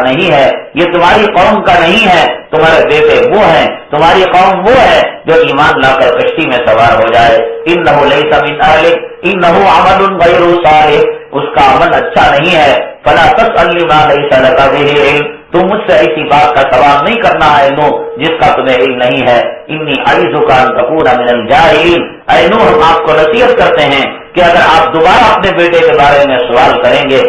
نہیں ہے، یہ تمہاری قوم کا نہیں ہے، تمہارے بیٹے وہ ہیں، تمہاری قوم وہ ہے جو ایمان لا کر کشتی میں سوار ہو جائے۔ انہ لیس من اہلک انہ عمل غیر صالح، اس کا عمل اچھا نہیں ہے۔ فلا تسألنی ما لیس لک بہ علم، تم مجھ سے ایسی بات کا سوال نہیں کرنا ہے نوح جس کا تمہیں علم نہیں ہے۔ انی اعظک ان تکون من الجاہلین، اے نوح ہم آپ کو نصیحت کرتے ہیں کہ اگر آپ دوبارہ اپنے بیٹے کے بارے میں سوال کریں گے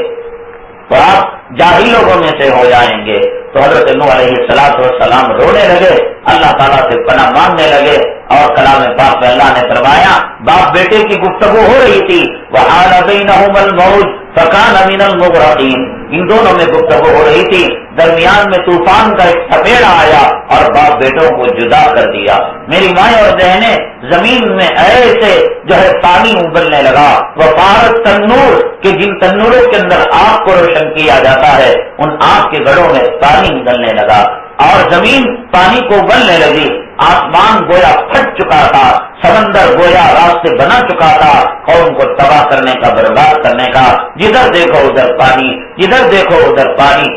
تو آپ جاہل لوگوں میں سے ہو جائیں گے۔ تو حضرت نوح علیہ السلام رونے لگے، اللہ تعالیٰ سے پناہ مانگنے لگے، اور کلام پاک میں اللہ نے فرمایا باپ بیٹے کی گفتگو ہو رہی تھی، وحال بینہما الموج فکان من المغرقین، ان دونوں میں گفتگو ہو رہی تھی، درمیان میں طوفان کا ایک تپیڑا آیا اور باپ بیٹوں کو جدا کر دیا۔ میری مائیں اور بہنیں، زمین میں ایسے جو ہے پانی ابلنے لگا، وفارت تنور کہ جن تنوروں کے اندر آگ کو روشن کیا جاتا ہے ان آگ کے گڑھوں میں پانی نکلنے لگا، اور زمین پانی کو ابلنے لگی، آسمان گویا پھٹ چکا تھا، سمندر گویا راستے بنا چکا تھا قوم کو تباہ کرنے کا، برباد کرنے کا۔ جدھر دیکھو ادھر پانی، جدھر دیکھو ادھر پانی،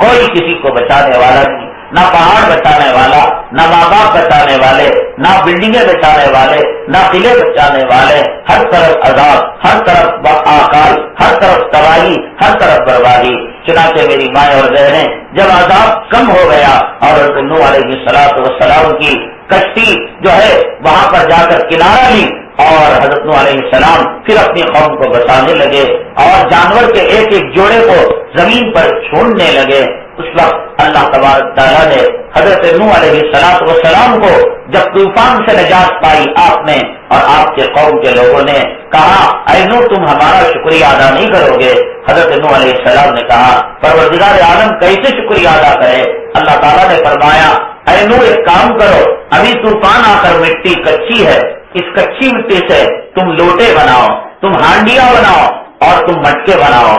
کوئی کسی کو بچانے والا نہیں، نہ پہاڑ بچانے والا، نہ ماں باپ بچانے والے، نہ بلڈنگیں بچانے والے، نہ قلعے بچانے والے، ہر طرف عذاب، ہر طرف آکال، ہر طرف تباہی، ہر طرف بربادی۔ چنانچہ میری مائیں اور بہنیں، جب عذاب کم ہو گیا اور نوح علیہ السلام کی کشتی جو ہے وہاں پر جا کر کنارہ لی، اور حضرت نوح علیہ السلام پھر اپنی قوم کو بچانے لگے اور جانور کے ایک ایک جوڑے کو زمین پر چھوڑنے لگے، اس وقت اللہ تبارک تعالیٰ نے حضرت نوح علیہ السلام کو جب طوفان سے نجات پائی آپ نے اور آپ کے قوم کے لوگوں نے کہا اے نوح تم ہمارا شکریہ ادا نہیں کرو گے، حضرت نوح علیہ السلام نے کہا پروردگار عالم کیسے شکریہ ادا کرے؟ اللہ تعالیٰ نے فرمایا اے نوح ایک کام کرو، ابھی طوفان آ کر مٹی کچی ہے، اس کچی مٹی سے تم لوٹے بناؤ، تم ہانڈیاں بناؤ اور تم مٹکے بناؤ۔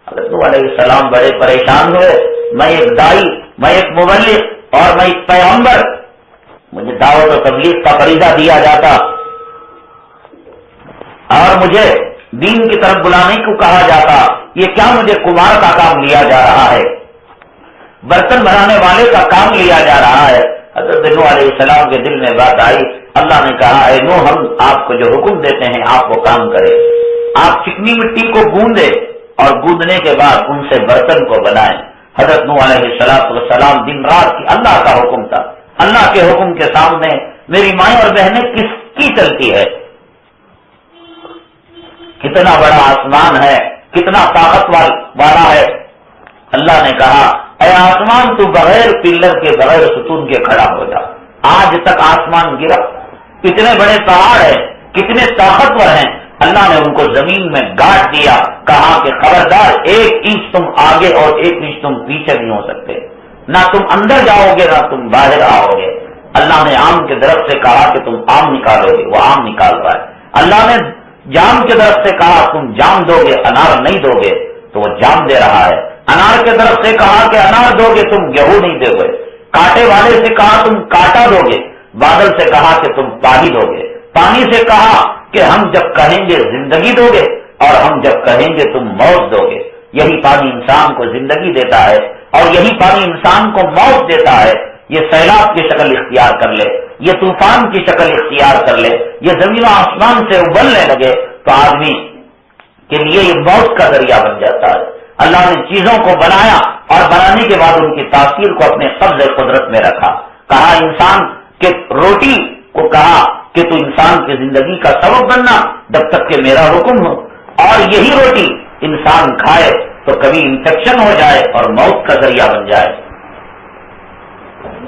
حضرت نوح علیہ السلام بڑے پریشان ہوئے، میں ایک دائی، میں ایک مبلغ اور میں ایک پیغمبر، مجھے دعوت و تبلیغ کا فریضہ دیا جاتا اور مجھے دین کی طرف بلانے کو کہا جاتا، یہ کیا مجھے کمار کا کام لیا جا رہا ہے، برتن بنانے والے کا کام لیا جا رہا ہے؟ حضرت نوح علیہ السلام کے دل میں بات آئی، اللہ نے کہا اے نوح ہم آپ کو جو حکم دیتے ہیں آپ وہ کام کریں، آپ چکنی مٹی کو گوندے اور گوندنے کے بعد ان سے برتن کو بنائیں۔ حضرت نوح علیہ السلام دن رات کی اللہ کا حکم تھا، اللہ کے حکم کے سامنے میری مائیں اور بہنیں کس کی چلتی ہے؟ کتنا بڑا آسمان ہے، کتنا طاقت والا ہے۔ اللہ نے کہا اے آسمان تو بغیر پلر کے بغیر ستون کے کھڑا ہو جا۔ آج تک آسمان گرا، کتنے بڑے پہاڑ ہیں، کتنے طاقتور ہیں، اللہ نے ان کو زمین میں گاڑ دیا، کہا کہ خبردار ایک انچ تم آگے اور ایک انچ تم پیچھے نہیں ہو سکتے، نہ تم اندر جاؤ گے نہ تم باہر آؤ گے۔ اللہ نے آم کے درخت سے کہا کہ تم آم نکالو گے، وہ آم نکال پائے۔ اللہ نے جام کے درخت سے کہا تم جام دو گے، انار نہیں دو گے، تو وہ جام دے رہا ہے۔ انار کے درخت سے کہا کہ انار دو گے، تم گیہوں نہیں دو گے۔ کانٹے والے سے کہا تم کانٹا دو گے، بادل سے کہا کہ تم پانی دو گے، پانی سے کہا کہ ہم جب کہیں گے زندگی دو گے اور ہم جب کہیں گے تم موت دو گے۔ یہی پانی انسان کو زندگی دیتا ہے اور یہی پانی انسان کو موت دیتا ہے۔ یہ سیلاب کی شکل اختیار کر لے، یہ طوفان کی شکل اختیار کر لے، یہ زمین و آسمان سے ابلنے لگے تو آدمی کے لیے یہ موت کا ذریعہ بن جاتا ہے۔ اللہ نے چیزوں کو بنایا اور بنانے کے بعد ان کی تاثیر کو اپنے قبض قدرت میں رکھا، کہا انسان کے روٹی کو کہا کہ تو انسان کی زندگی کا سبب بننا جب تک کہ میرا حکم ہو، اور یہی روٹی انسان کھائے تو کبھی انفیکشن ہو جائے اور موت کا ذریعہ بن جائے۔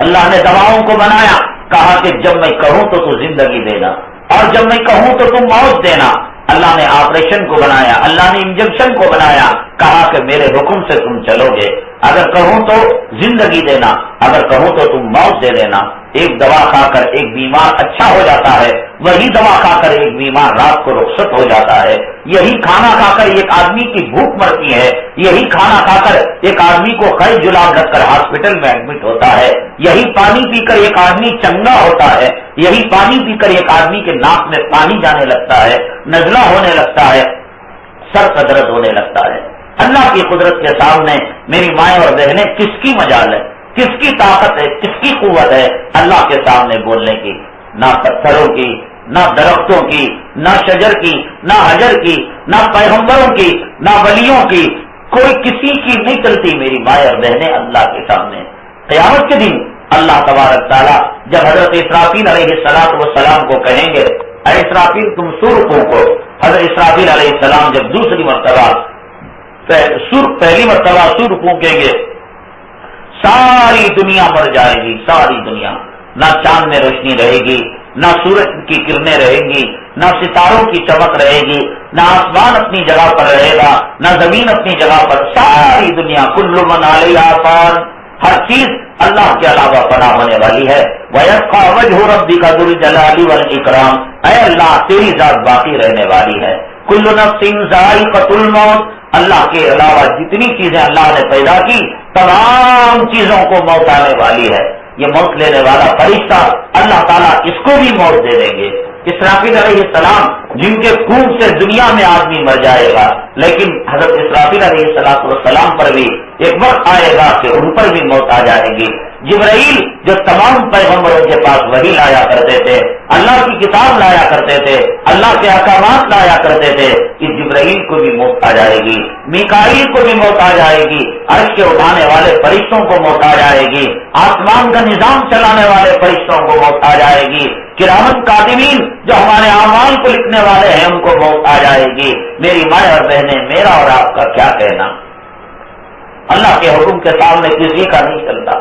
اللہ نے دواؤں کو بنایا، کہا کہ جب میں کہوں تو زندگی دینا اور جب میں کہوں تو تم موت دینا۔ اللہ نے آپریشن کو بنایا، اللہ نے انجیکشن کو بنایا، کہا کہ میرے حکم سے تم چلو گے، اگر کہوں تو زندگی دینا، اگر کہوں تو تم موت دے دینا۔ ایک دوا کھا کر ایک بیمار اچھا ہو جاتا ہے، وہی دوا کھا کر ایک بیمار رات کو رخصت ہو جاتا ہے۔ یہی کھانا کھا کر ایک آدمی کی بھوک مرتی ہے، یہی کھانا کھا کر ایک آدمی کو قید جلاب رکھ کر ہاسپٹل میں ایڈمٹ ہوتا ہے، یہی پانی پی کر ایک آدمی چنگا ہوتا ہے، یہی پانی پی کر ایک آدمی کے ناک میں پانی جانے لگتا ہے، نزلہ ہونے لگتا ہے، سر کا درد ہونے لگتا ہے۔ اللہ کی قدرت کے سامنے میری مائیں اور بہنیں کس کی مجال ہے، کس کی طاقت ہے، کس کی قوت ہے اللہ کے سامنے بولنے کی؟ نہ پتھروں کی، نہ درختوں کی، نہ شجر کی، نہ حجر کی، نہ پیغمبروں کی، نہ ولیوں کی، کوئی کسی کی نہیں چلتی میری مائیں اور بہنیں اللہ کے سامنے۔ قیامت کے دن اللہ تبارک تعالیٰ جب حضرت اسرافیل علیہ السلام کو کہیں گے، اے اسرافیل تم سور پھونکو، حضرت اسرافیل علیہ السلام جب دوسری مرتبہ پہلی مرتبہ سور پھونکیں گے، ساری دنیا مر جائے گی، ساری دنیا، نہ چاند میں روشنی رہے گی، نہ سورج کی کرنیں رہیں گی، نہ ستاروں کی چمک رہے گی، نہ آسمان اپنی جگہ پر رہے گا، نہ زمین اپنی جگہ پر، ساری دنیا کل من علیہا فان، ہر چیز اللہ کے علاوہ فنا ہونے والی ہے۔ وَيَبْقَى وَجْهُ رَبِّكَ ذُو الْجَلَالِ وَالْإِكْرَامِ، اے اللہ تیری ذات باقی رہنے والی ہے۔ کل نفس ذائقۃ الموت، اللہ کے علاوہ جتنی چیزیں اللہ نے پیدا کی تمام چیزوں کو موت آنے والی ہے۔ یہ موت لینے والا فرشتہ اللہ تعالیٰ اس کو بھی موت دے دیں گے۔ اسرافیل علیہ السلام جن کے خون سے دنیا میں آدمی مر جائے گا، لیکن حضرت اسرافیل علیہ السلام پر بھی ایک وقت آئے گا کہ ان پر بھی موت آ جائے گی۔ جبرائیل جو تمام پیغمبروں کے پاس وحی لایا کرتے تھے، اللہ کی کتاب لایا کرتے تھے، اللہ کے احکامات لایا کرتے تھے، اس جبرائیل کو بھی موت آ جائے گی، میکائیل کو بھی موت آ جائے گی، عرش کے اٹھانے والے فرشتوں کو موت آ جائے گی، آسمان کا نظام چلانے والے فرشتوں کو موت آ جائے گی، کرامن کاتبین جو ہمارے اعمال کو لکھنے والے ہیں ان کو موت آ جائے گی۔ میری مائیں اور بہنیں، میرا اور آپ کا کیا کہنا؟ اللہ کے حکم کے سامنے کسی کا نہیں چلتا،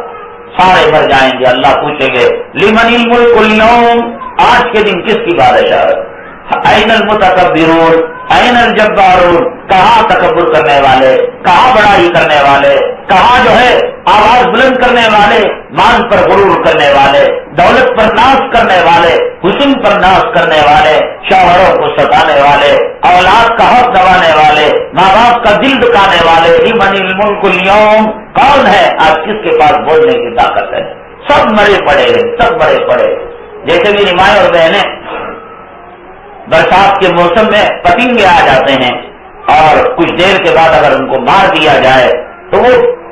سارے مر جائیں گے۔ اللہ پوچھیں گے لمن الملک اليوم، آج کے دن کس کی بادشاہت؟ این المتکبرون این الجبارون، کہاں تکبر کرنے والے، کہاں بڑائی کرنے والے، کہاں جو ہے آواز بلند کرنے والے، مال پر غرور کرنے والے، دولت پر ناز کرنے والے، حسن پر ناز کرنے والے، شوہروں کو ستانے والے، اولاد کا حق دبانے والے، ماں باپ کا دل دکانے والے۔ لمن الملک اليوم، کون ہے آج کس کے پاس بولنے کی طاقت ہے؟ سب مرے پڑے ہیں، سب مرے پڑے۔ جیسے میری مائیں اور بہنیں، برسات کے موسم میں پتنگے آ جاتے ہیں اور کچھ دیر کے بعد اگر ان کو مار دیا جائے تو وہ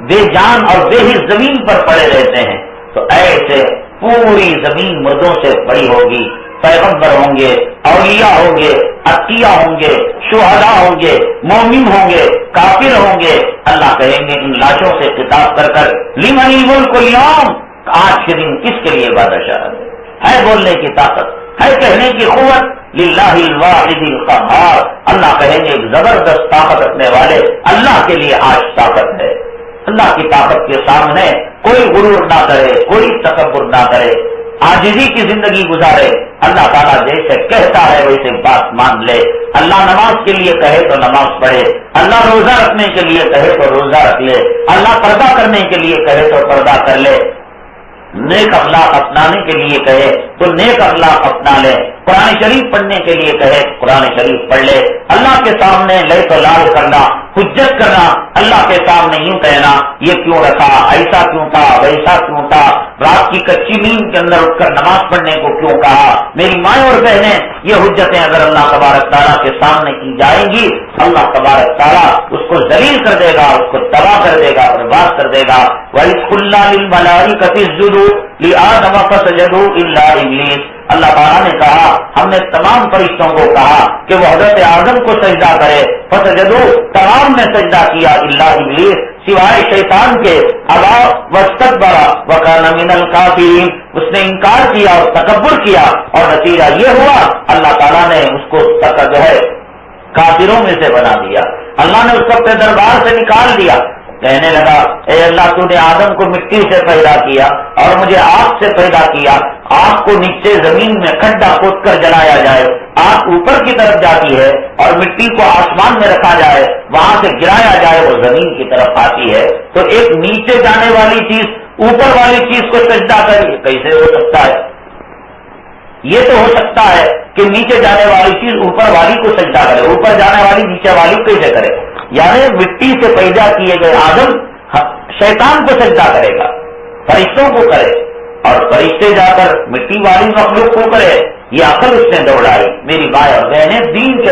بے جان اور بے حس زمین پر پڑے رہتے ہیں، تو ایسے پوری زمین مردوں سے پڑی ہوگی، پیغمبر ہوں گے، اولیاء ہوں گے، اتقیاء ہوں گے، شہداء ہوں گے، مومن ہوں گے، کافر ہوں گے۔ اللہ کہیں گے ان لاشوں سے خطاب کر کر لمن الملک اليوم، آج کے دن کس کے لیے بادشاہت ہے؟ بولنے کی طاقت ہے، کہنے کی قوت، للہ الواحد القہار، اللہ کہیں گے ایک زبردست طاقت رکھنے والے اللہ کے لیے آج طاقت ہے۔ اللہ کی طاقت کے سامنے کوئی غرور نہ کرے، کوئی تکبر نہ کرے، عاجزی کی زندگی گزارے۔ اللہ تعالیٰ جیسے کہتا ہے ویسے بات مان لے۔ اللہ نماز کے لیے کہے تو نماز پڑھے، اللہ روزہ رکھنے کے لیے کہے تو روزہ رکھ لے، اللہ پردہ کرنے کے لیے کہے تو پردہ کر لے، نیک اخلاق اپنانے کے لیے کہے تو نیک اخلاق اپنا لے، قرآن شریف پڑھنے کے لیے کہے قرآن شریف پڑھ لے۔ اللہ کے سامنے لے تو لال کرنا، حجت کرنا، اللہ کے سامنے یوں کہنا یہ کیوں رکھا، ایسا کیوں تھا، ویسا کیوں تھا، رات کی کچی نیند کے اندر اٹھ کر نماز پڑھنے کو کیوں کہا۔ میری مائیں اور بہنیں، یہ حجتیں اگر اللہ تبارک تعالیٰ کے سامنے کی جائیں گی، اللہ تبارک تعالیٰ اس کو ذلیل کر دے گا، اس کو تباہ کر دے گا، برباد کر دے گا۔ وَإِذْ قُلْنَا لِلْمَلَائِكَةِ اسْجُدُوا لِآدَمَ فَسَجَدُوا إِلَّا إِبْلِيسَ، اللہ تعالیٰ نے کہا، ہم نے تمام فرشتوں کو کہا کہ وہ حضرت آدم کو سجدہ کرے، فسجدوا، تمام نے سجدہ کیا، الا ابلیس، سوائے شیطان کے، ابا واستکبر وکان من الکافرین، اس نے انکار کیا اور تکبر کیا، اور نتیجہ یہ ہوا اللہ تعالیٰ نے اس کو جو ہے کافروں میں سے بنا دیا۔ اللہ نے اس کو اپنے دربار سے نکال دیا، کہنے لگا اے اللہ تو نے آدم کو مٹی سے پیدا کیا اور مجھے آگ سے پیدا کیا، آگ کو نیچے زمین میں کھڈا کھود کر جلایا جائے، آگ اوپر کی طرف جاتی ہے اور مٹی کو آسمان میں رکھا جائے، وہاں سے گرایا جائے وہ زمین کی طرف آتی ہے، تو ایک نیچے جانے والی چیز اوپر والی چیز کو سجدہ کرے، کیسے ہو سکتا ہے؟ یہ تو ہو سکتا ہے کہ نیچے جانے والی چیز اوپر والی کو سجدہ کرے، اوپر جانے والی نیچے والی کیسے کرے؟ یعنی مٹی سے پیدا کیے گئے آدم شیطان کو سجدہ کرے گا، فرشتوں کو کرے، اور فرشتے جا کر مٹی والی مخلوق کو کرے، یہ عقل اس نے دوڑائی۔ میری بھائی اور بہنیں، دین کے